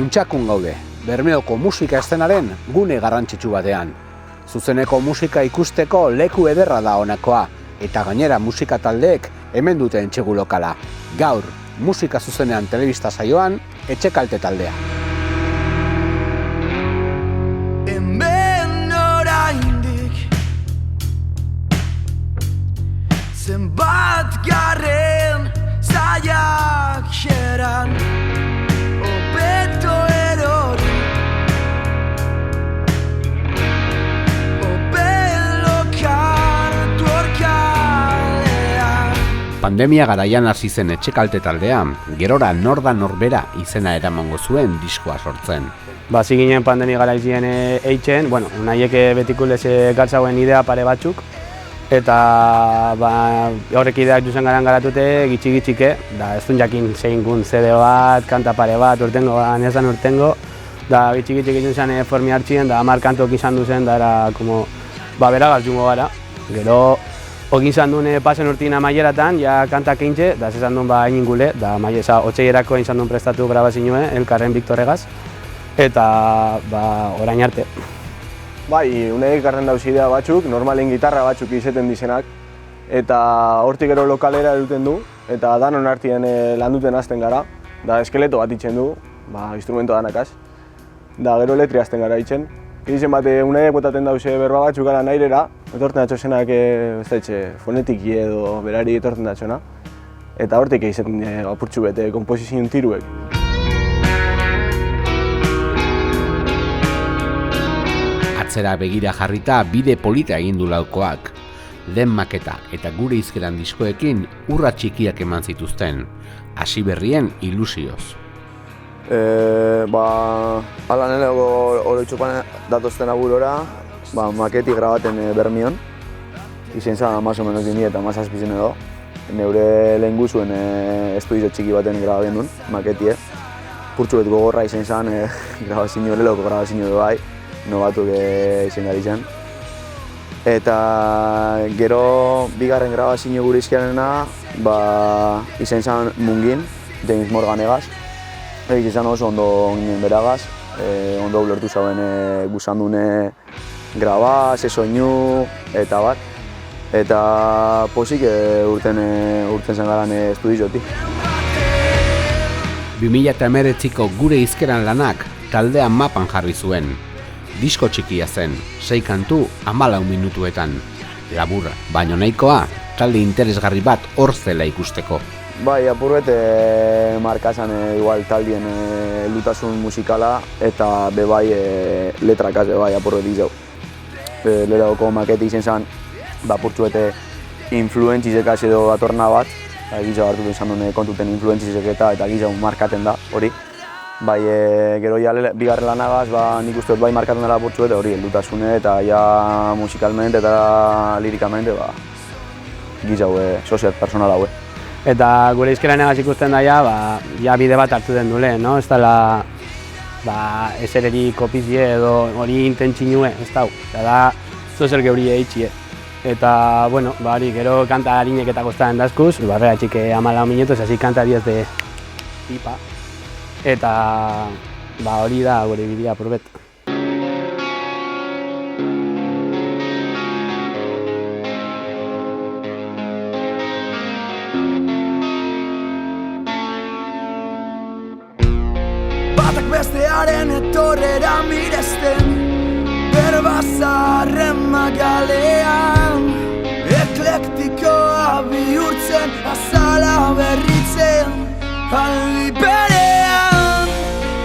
Untxakun gaude, Bermeoko musika eszenaren gune garrantzitsu batean. Zuzeneko musika ikusteko leku ederra da honakoa, eta gainera musika taldeek hemen dute entsegu lokala. Gaur, musika zuzenean telebista saioan, Etxekalte taldea. Hemen oraindik zenbat garren zaiak xeran obeto erori obelokan tuorkalean. Pandemia garaian hasi zen Etxekalte taldea, gerora norda norbera izena eramango zuen diskoa sortzen. Hasi ginen pandemia garaizien eitzen, nahiek betikulez gatzauen idea pare batzuk, eta horrek ideak duzen garatute gitxi-gitxike, da ez duen jakin zein gun CD bat, kanta pare bat, urtengo, anezan urtengo, da gitxi-gitxik izan zen formi hartzien, da 10 kantok izan duzen, da era, beragaz jungo gara. Gero, ogin izan duen pasen urtin amaieratan, ja kantak eintxe, da zezan duen egin gule, da otxeierako izan duen prestatu grabazinue, elkarren Viktorregaz, eta orain arte. Bai, uneek garren dauz idea batzuk, normalen gitarra batzuk izeten dizenak, eta hortik gero lokalera eruten du, eta danon artien landuten hasten gara, da eskeleto bat itzen du, instrumento danakaz, da gero letri hasten gara itzen. Izen bat, uneek botaten dauze berba batzuk gara nairera, etorten datxozenak, fonetiki edo berari etorten datxona, eta hortik izeten apurtxu bete komposizion tiruek. Atzera begira jarrita bide polita egin du laukoak. Lehen maketa eta gure izkeran diskoekin urra txikiak eman zituzten, hasi berrien ilusioz. Hala nelego oroitzupan datozten agurora, maketi grabaten Bermion. Izen zan, más o menos 2017 edo. Neure lehen guzuen estudio txiki baten grababen duen, maketie. Purtsu bet gogorra izen zan, grabazio leloko grabazio bai. No batuk izen gari zen. Eta gero bigarren grabazio gure izkiarena izen zen Mungin, James Morgan egaz. Izen zen oso ondo ginen beragaz, ondo ulertu zauen guzandune graba, soinu eta bat. Eta posik urten zen garan estudiotik. 2019ko gure izkeran lanak taldean mapan jarri zuen. Disko txikia zen, 6 kantu 14 minutuetan. Laburra, baino nahikoa, talde interesgarri bat hor zela ikusteko. Bai, apurbet markazan igual taldien lutasun musikala eta bebai letrakaz bebai apurbet izau. Lerako maketi izen zen, apurtzuete influentzizekaz edo datorna bat, gizau hartu izan duen kontuten influentzizeketa eta gizau markaten da, hori. Bai, gero bigarren lanagaz, nik uste dut bai markatzen dela apurtzu eta hori, heldutasune eta ja musikalmente eta lirikamente gizau sozial personal haue. Eta gure izkeran egaz ikusten da ja bide bat hartu den dule, no? Ez dela esereri kopizie edo hori intentzinue, ez dau. Da zozel geuri eitxie. Eta, gero kanta harinek eta kostaren dazkuz, barrera txike 14 minutos, hasi kanta 10 de pipa. Eta hori da gure bidea apurbet. Batak bestearen etorrera miresten, berbazarren magalean, eklektikoa bihurtzen, azala berritzen, aldi berean,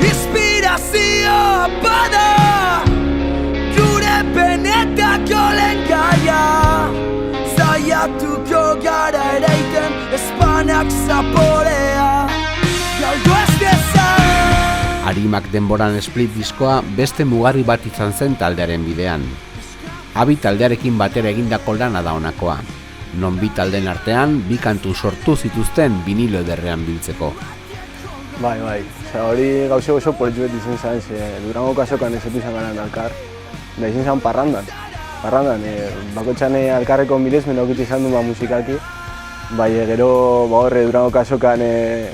inspirazioa bada, gure benetako lehengaia, zaiatuko gara eraiten, espanak zaporea, galdu ez dezan. Arimak denboran split diskoa beste mugarri bat izan zen taldearen bidean. Abi taldearekin batera egindako lana da honakoa. Non bi taldeen artean, 2 kantu sortu zituzten vinilo ederrean biltzeko. Bai, hori gauze oso politxuet izan zen, Durango kasokan ezetu izan garen alkar, da izan zen parrandan. Bakotxan alkarreko miresmen okit izan du musikalki, bai gero horre Durango kasokan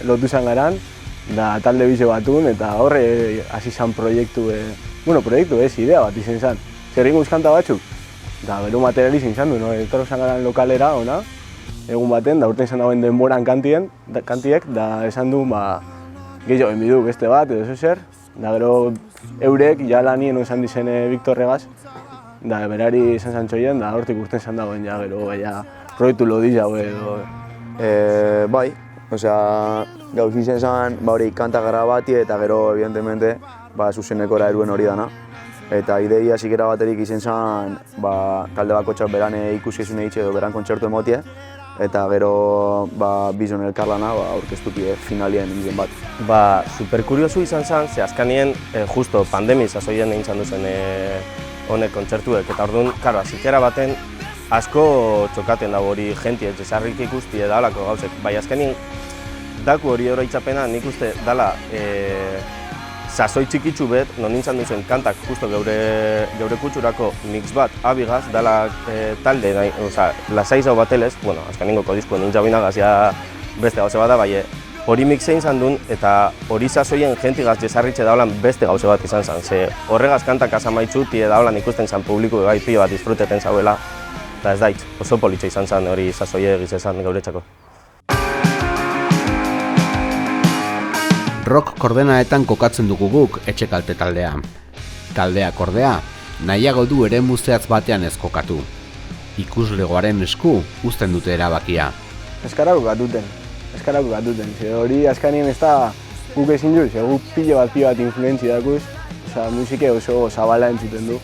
lotu izan garen, da talde bize batun, eta horre hasi zan proiektu, idea bat izen zan. Zer ingo kanta batzuk, da gero materiali izan zan du, no? Etorro zan garen lokalera, ona, egun baten, da urten izan dagoen denboran kantiek, da esan du, gehiago enbidu beste bat, edo zer, da gero eurek, ja lanien esan dizen Victor Regaz, da berari izan zantxoien, da hortik urten izan dagoen, ja gero, proiektu lodi jau edo. Bai, osea, gauz izen zen, hori kanta grabati eta gero, evidentemente, zuzenekora eruen hori dana. Eta ideia zikera baterik izen zen, talde bakotxak beran ikuskizune hitz edo beran kontzertu emotie, eta gero bizon elkarlana aurkeztuki finalien izen bat. Superkuriosu izan zen, ze azkanien justo pandemi sasoien egin zan duzen honek kontzertuek, eta orduan, karo, zikera baten asko txokaten dago hori jentie, jesarrik ikusti edalako gauzek. Bai, azkenien, daku hori oroitzapena nik uste dala sasoi txikitsu bet, non nintzen duzen kantak justo geure kutsurako mix bat abigaz, dala talde, lasai zau batelez, bueno, azkeningoko diskuen nintzen binagaz ja beste gauze bada, bai, hori mixein izan duen eta hori sasoien jentigaz jesarritxe daulan beste gauze bat izan zen, ze horregaz kantak asamaitzuti daulan ikusten zen publiku bai pilo bat disfruteten zauela, eta ez daitz, oso politxe izan zen hori sasoie egiz esan geuretxako. Rock koordenaetan kokatzen dugu guk etxekalte taldea. Taldeak ordea, nahiago du ere muzeatz batean ez kokatu. Ikuslegoaren esku uzten dute erabakia. Eskarako gatuten, ze hori azkanien ez da guk ezin du, ze guk pilo bat influentzi dakuz, musike oso zabala entzuten du.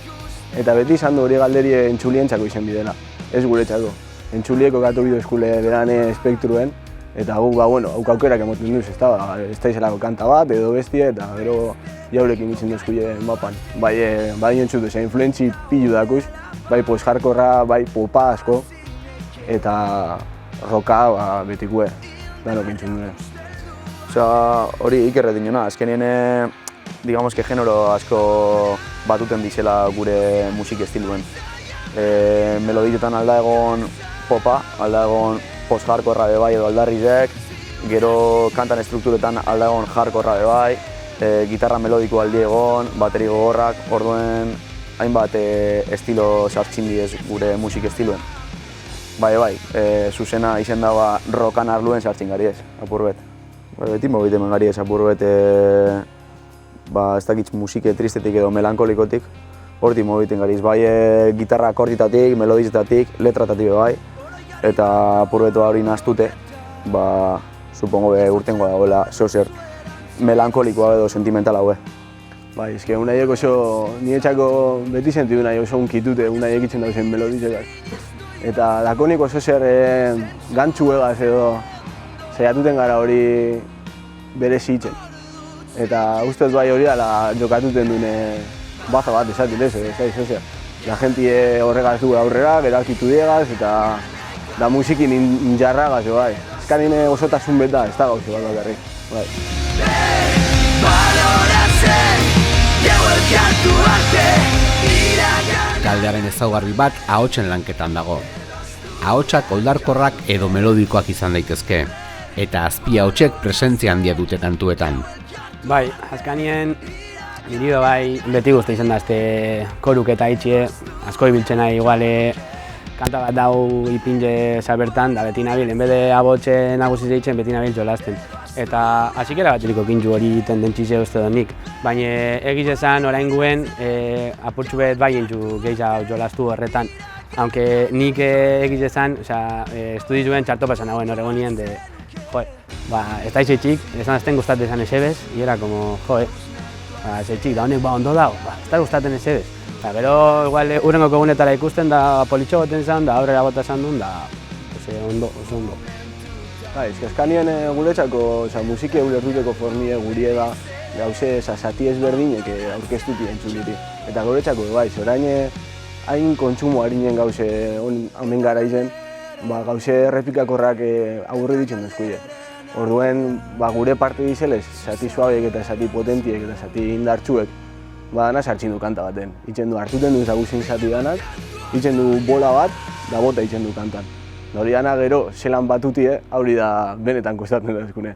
Eta beti izan du hori galderi entzulientzako izen bidela, ez guretzako. Entzulieko gatu bidu eskule berane espektruen, eta guk, hauk aukerak emoten duz, ez da izelako kanta bat edo bestie, eta gero jaurekin izen duzkuie mapan. Bai entzutu, influentzi pilu dakuz, bai post-hardcorra, bai popa asko, eta rocka betikue, danok entzun duen. Osea, hori ikerretin jona, azkenien, digamos que genero asko batuten dizela gure musik estiluen. Melodietan alda egon popa, alda egon post-hardcorra bai edo aldarrizek, gero kantan estrukturetan alda egon hardcorra bai, gitarra melodiko aldi egon, bateri gogorrak, orduen hainbat estilo sartzen diez gure musik estiluen. Bai, zuzena izen dagoa rockan arluen sartzen gari ez, apur bet. Beti mogiten gari ez apur bet, ez dakitz musike tristetik edo melankolikotik, horti mogiten gari ez, bai gitarra akorditatik, melodizetatik, letratatik bai, eta apurbetu hori nahaztute, supongo urtengo dagoela zozer melankolikoa edo sentimentala hau. Bai, eske unaiek oso, niretzako beti sentidu nahi oso unkitute, unaiek itzen dauzen melodizetak. Eta lakonik oso zer gantzu egaz edo saiatuten gara hori berezi itzen. Eta ustez bai hori dela jokatuten dune baza bat esatik ez, zer. La jentie horregaz du aurrera, geralkitu diegaz, eta da musikin injarragaz, bai. Ezkanin osotasun beta, ez da gauze bat bakarrik, bai. Taldearen ezaugarri bat ahotsen lanketan dago. Ahotsak oldarkorrak edo melodikoak izan daitezke, eta azpi ahotsek presentzia handia dute kantuetan. Bai, azkanien niri bai beti guzti izan da koruk eta itxie, asko ibiltzen nahi iguale kanta bat dau ipinze zabertan, da beti nabil, enbede abotxe nagusi zeitzen beti nabil jolasten. Eta hasikera bateriko kintzu hori tendentzize uste donik. Baina egiz esan orain guen apurtxu bet bai entzu gehiago jolastu horretan. Aunque nik egiz esan, estudizuen txarto pasan hauen Oregonien de, ez da izetxik, esan azten gustat esan esebez, y era como, ezetxik, da honek ondo dago, ez da gustaten esebez. Eta gero, igual, urrengoko egunetara ikusten da politxo goten zan, da aurrera bota zan duen, da oso ondo. Azkanien guretzako musike ulertuteko formie gurie da gauze zati ezberdinek aurkeztuti entzuliti. Eta guretzako, orain hain kontsumo harinen gauze hemen gara izen, gauze errepikakorrak aurre ditzen duzkuide. Orduen, gure parte dizelez, zati suabeek eta zati potentiek eta zati indartsuek, dana sartzen du kanta baten. Itzen du hartuten du zaguzin zati danak, itzen du bola bat, da bota itzen du kantan. Hori dana gero, zelan batutie, hori da benetan kostatzen da eskune.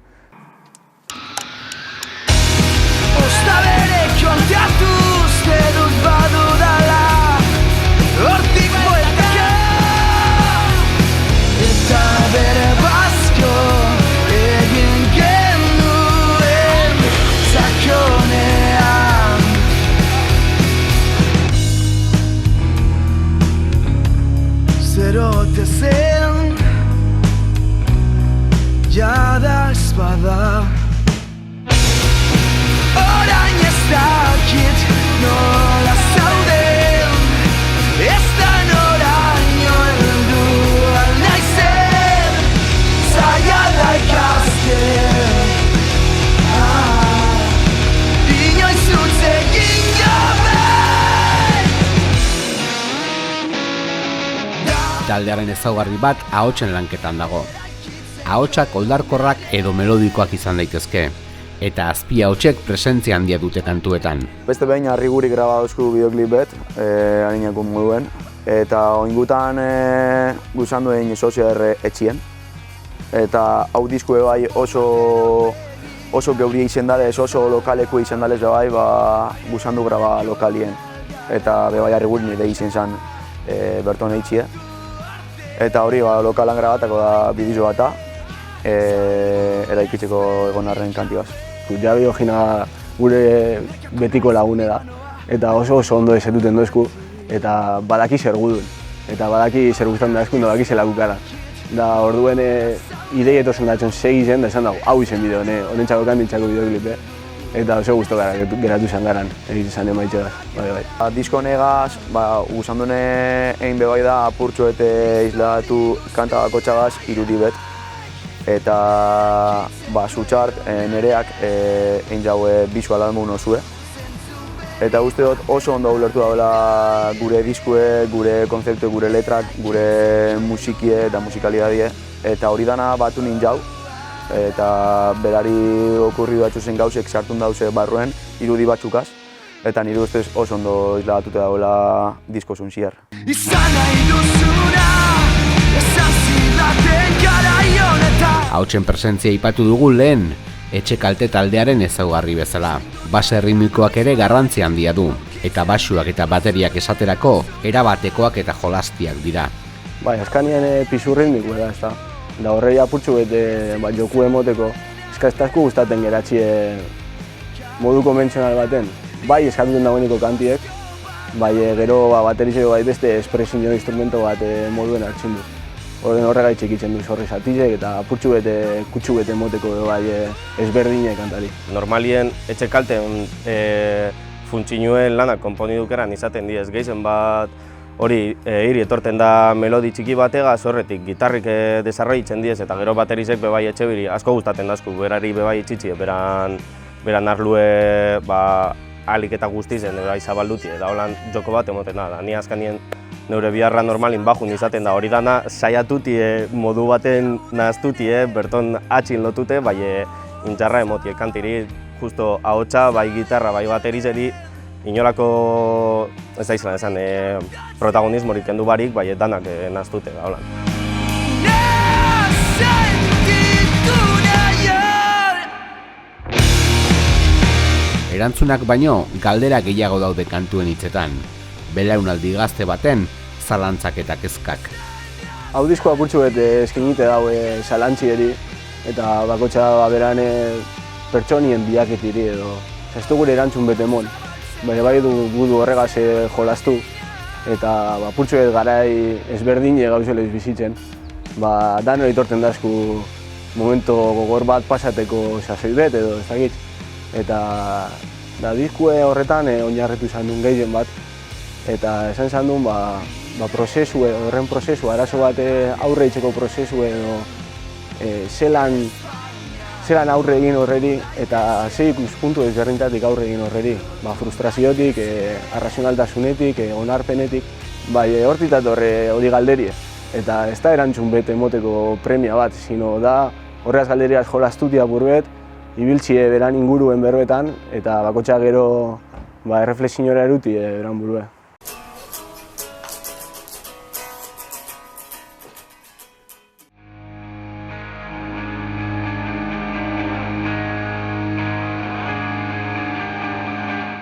ote zen jada ez bada. Orain ez dakit nola zauden, ez da noraino heldu alnaizen, zaila da ikasten. Inoiz utz egin gabe. Taldearen ezaugarri bat ahotsen lanketan dago. Ahotsak oldarkorrak edo melodikoak izan daitezke, eta azpi ahotsek presentzia handia dute kantuetan. Beste behin Arriguri graba dauzku bideoklip bet, harinako moduen, eta oingutan guzandu egin soziar etxien. Eta hau diskue bai oso geuria izen dalez, oso lokaleko izen dalez bai, guzandu graba lokalien. Eta bai Arriguri nire izen zen berton eitxie. Eta hori lokalan grabatako da bidizo bata, eraikitzeko egon arren kantibaz. Javi Ojina gure betiko lagune da, eta oso ondo ezetuten dozku, eta badaki zer gudun, eta badaki zer guztan da eskun, badaki zela gukara. Da orduen idei etozen datzen segi zen, da esan dago, hau izen bideo, honentzako kantintzako bideoklipe, eta oso guztu gara, geratu izan garan, egin emaitxe da, bai. Disko negaz, guzandune egin bebai da apurtxo eta izlatu kanta bako txagaz irudi bet. Eta zutxart nereak egin jaue visual albumo zue. Eta uste dut oso ondo ulertu dagoela gure diskue, gure konzeptu, gure letrak, gure musikie eta musikalidadie. Eta hori dana batu nin jau. Eta berari okurri batzu zen gauzek sartun dauze barruen irudi batzukaz. Eta nire ustez oso ondo islagatuta dagoela disko zunziar. Izan nahi duzuna, esan zidaten garai honetan. Ahotsen presentzia aipatu dugu lehen, etxe kalte taldearen ezaugarri bezala. Base ritmikoak ere garrantzi handia du, eta basuak eta bateriak esaterako erabatekoak eta jolastiak dira. Bai, azkanien pisu ritmiko da, ez da. Da horrei apurtxu bete joku emoteko, ez dazku gustaten geratxie modu konbentzional baten. Bai, eskatuten dagoeniko kantiek, bai gero baterizeko bai beste espresinio instrumento bat moduen hartzen du. Horregaitxik itzen du zorri zatizek eta apurtxu bete, kutsu bete emoteko bai ezberdine kantari. Normalien etxe kalten funtsinuen lanak konponidukeran izaten diez, gehizen bat hori hiri etorten da melodi txiki batega, horretik gitarrik desarroitzen diez eta gero baterizek bebai etxe biri asko gustaten dazku, berari bebai itxitzi, beran arlue alik eta guztizen bebai zabalduti eta holan joko bat emoten da. Ni azkanien neure biharra normalin bajun izaten da, hori dana saiatuti modu baten nahaztuti, berton atxin lotute, bai intxarra emotie kantiri, justo ahotsa, bai gitarra, bai baterizeri, inolako, ez da izan esan, protagonismorik kendu barik, bai danak nahaztute da, holan. Erantzunak baino, galdera gehiago daude kantuen hitzetan. Belaunaldi gazte baten, zalantzak eta kezkak. Hau disko apurtxu bete eskinite daue zalantzieri, eta bakotxa beran pertsonien biaketiri edo. Ez du gure erantzun bete mon, baina bai gudu horregaz jolastu, eta apurtxu bete garai ezberdine gauzela bizitzen. Dan hori torten dazku momento gogor bat pasateko sasoi bet edo ez dakit. Eta diskue horretan oinarritu izan duen gehien bat, eta esan izan duen horren prozesu, arazo bat aurre itzeko prozesu edo zelan aurre egin horreri eta ze ikuspuntu ezberdinetatik aurre egin horreri. Frustraziotik, arrazionaltasunetik, onarpenetik, hortitat hori galderie. Eta ez da erantzun bete emoteko premia bat, sino da horreaz galderiaz jolastutia burbet, ibiltzie beran inguruen berbetan, eta bakotxa gero erreflexiora eruti beran burue.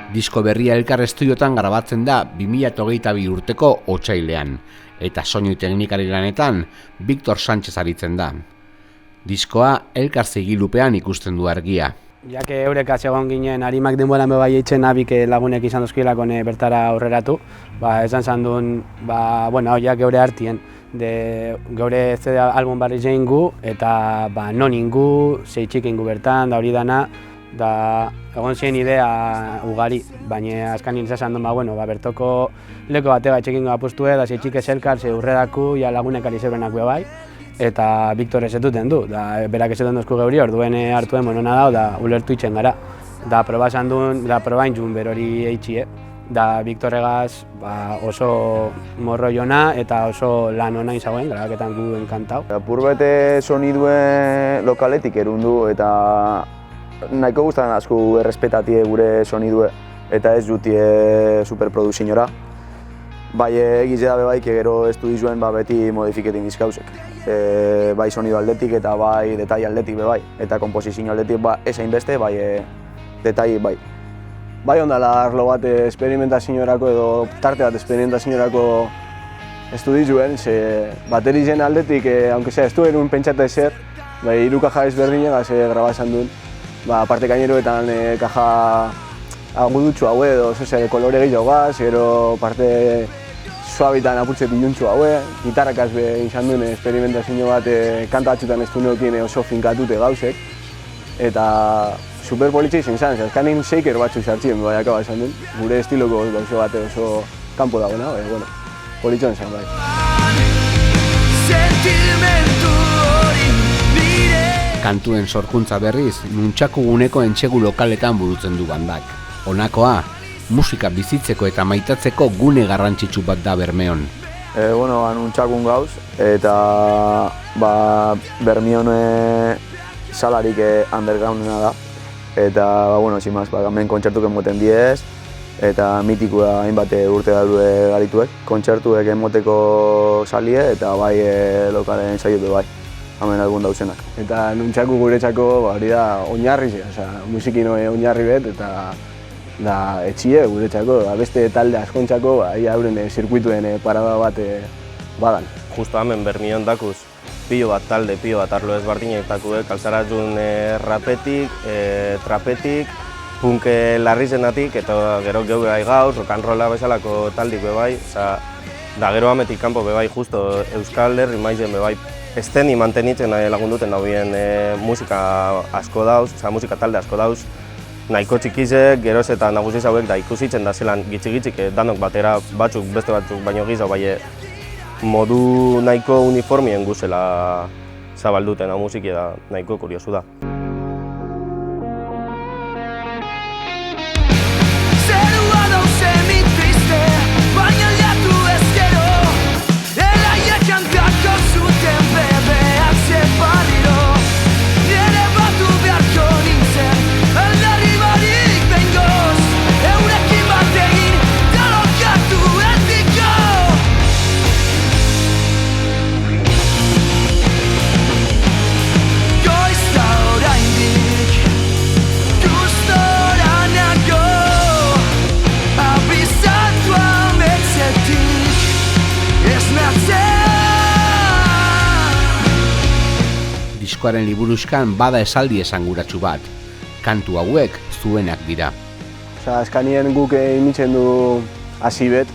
Disko berria Elkar Estudiotan grabatzen da 2022 urteko otsailean, eta soinu teknikari lanetan Victor Sánchez aritzen da. Diskoa Elkar zigilupean ikusten du argia. Jake eurek atsegon ginen harimak denboran bebai eitzen abik lagunek izan dozkielako bertara aurreratu, esan zan duen, jake eure hartien, geure CD album barri gu eta non ingu, zeitxik ingu bertan, da hori dana, da egon ziren idea ugari, baina azkanin izan duen, bertoko leko bate bat txekingo apustue, da zeitxik ez elkar, ze urredako, ja lagunek ari zeurenak bai, eta Victor ez duten du, da berak ez duten duzku geuri, orduen hartuen monona dao, da ulertu itxen gara. Da proba esan duen, da proba intzun berori eitxie. Da Victor egaz oso morro jona eta oso lan hona izagoen, grabaketan gu enkantau. Apurbete sonidue lokaletik erundu eta nahiko guztan asko errespetatie gure sonidue eta ez jutie superproduzionora. Bai egiz da bebai, gero estudizuen beti modifiketin dizkauzek. Bai sonido aldetik eta bai detai aldetik bebai. Eta komposizio aldetik esain beste, bai detai bai. Bai ondala arlo bat esperimentazioarako edo tarte bat esperimentazioarako estudizuen, ze baterizen aldetik, aunque sea, ez du erun pentsata ezer, hiru kaja ezberdinak graba esan duen. Aparte kaineroetan kaja agudutxu haue edo kolore gehiago gaz, gero parte suabitan apurtze piluntxu haue, gitarrakaz izan duen esperimentazio bat kanta batzutan ez du neokin oso finkatute gauzek. Eta super politxe izan zen, azkanin shaker batzuk sartzien akaba esan duen, gure estiloko gauzo bat oso kanpo dagoena, politxoan zen bai. Kantuen sorkuntza berriz, Nuntxaku guneko entsegu lokaletan burutzen du bandak. Honakoa, musika bizitzeko eta maitatzeko gune garrantzitsu bat da Bermeon. Nuntxakun gauz, eta Bermeon salarik undergroundena da. Eta, zimaz, hemen kontzertuk emoten diez, eta mitikoa hainbat urte dalue garituek. Kontzertuek emoteko salie eta bai lokalen saiote bai, hemen algun dauzenak. Eta Nuntxaku guretzako hori da oinarri ze, musikin oinarri bet, eta da etxie guretzako, beste talde askontzako hauren zirkuituen parada bat badan. Justo hemen Bermion dakuz, pilo bat talde, pilo bat arlo ezbardinetakuek, alzarazun rapetik, trapetik, punk larrizenatik, eta gero geu bebai gauz, rock'n'rolla bezalako taldik bebai, da gero ametik kanpo bebai justo Euskal Herri maizen bebai esteni mantenitzen lagunduten daubien musika asko dauz, musika talde asko dauz, nahiko txikizek, geroz eta nagusiz hauek da ikusitzen da zelan gitxik danok batera batzuk beste batzuk baino gizau bai modu nahiko uniformien guzela zabalduten musiki da nahiko kuriosu da. Zerua dauze mi triste, baina liatu ezkero, elaiek kantako zuten bebeak zeparriro, nire batu beharko nintzen, aldarri barik behingoz, eurekin bat egin, talokatu etiko. Goiz da oraindik, gustora nago, abizatu ametzetik, ez natzen. Diskoaren liburuzkan bada esaldi esanguratsu bat. Kantu hauek zuenak dira. Azkanien guk imitzen du hasi bet,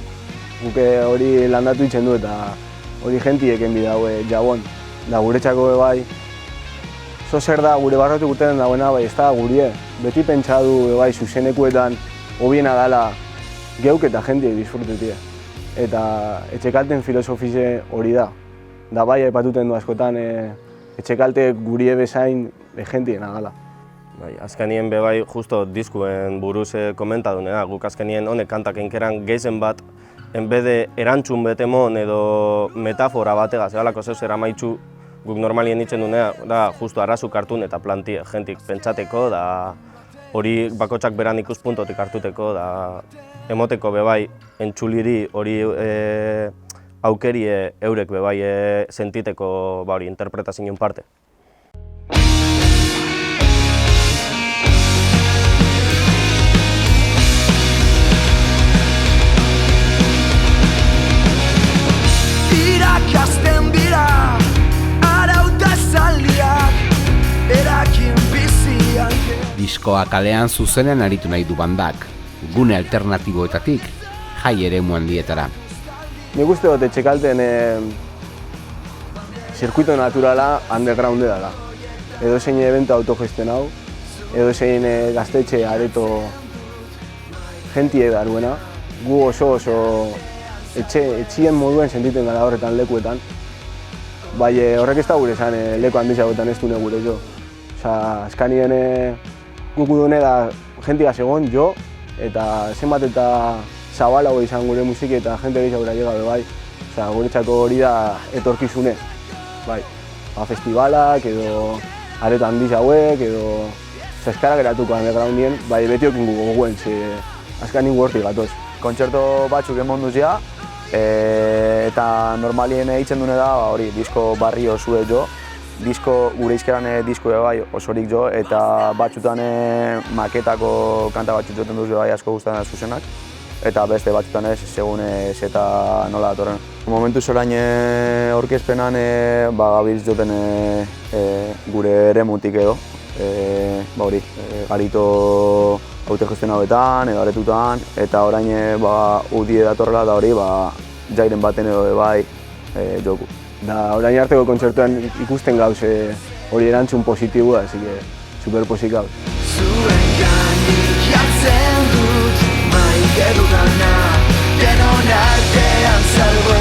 guk hori landatu itzen du eta hori jentieken bida jabon. Da guretzako bai, zer da gure barrotik urtenen dagoena, bai ez da gurie. Beti pentsa du bai zuzenekuetan hobiena dala geuk eta jentiek disfrutetie. Eta etxekalten filosofize hori da. Da bai aipatuten du askotan etxekalte gurie bezain jentiena gala. Azkenien bebai justo diskuen buruz komentadunea, guk azkenien honek kantak enkeran geizen bat, enbede erantzun betemon edo metafora bategaz, egalako zeus eramaitzu guk normalien itzen dunea, da justo arrazuk hartun eta planti jentik pentsateko, da hori bakotsak beran ikuspuntotik hartuteko, da emoteko bebai entxuliri hori aukerie eurek bebai sentiteko hori interpretazioen parte. Irakasten dira, arauta zaldiak, erakin bizian. Diskoa kalean zuzenean aritu nahi du bandak, gune alternatiboetatik jai eremu handietara. Nik uste dut etxekalten zirkuito naturala undergrounde dela. Edo zein evento autogestionau, edo zein gaztetxe areto jentie daruena. Gu oso etxien moduen sentiten gara horretan lekuetan. Bai, horrek ez da gure esan leku handizagoetan ez dune gure jo. Osa, azkanien guku dune da jentia segon jo, eta zenbat eta zabalago izan gure musiki eta jente gehiago llega bai. Osa, guretzako hori da etorkizune. Bai, festivalak edo areto handiz hauek edo eskarak eratuko undergroundien, bai betiokin goguen, azkanin hortik gatoz. Kontzerto batzuk emonduz ja, eta normalien eitzen dune da hori disko barri osue jo, gure izkeran disko bai osorik jo, eta batzutan maketako kanta batzuk joten duz bai asko gustatzen da zuzenak, eta beste batzutan ez, segun ez eta nola datorren. Momentuz orain orkezpenan gabiltz joten gure eremutik edo, hori, garito autogestionauetan edo aretutan, eta orain udie datorrela da hori jairen baten edo bai joku. Da orain arteko kontzertuan ikusten gauz hori erantzun positiboa, así que super pozik gauz. Zuen ganik jartzen dut maite dudana, denon artean salbo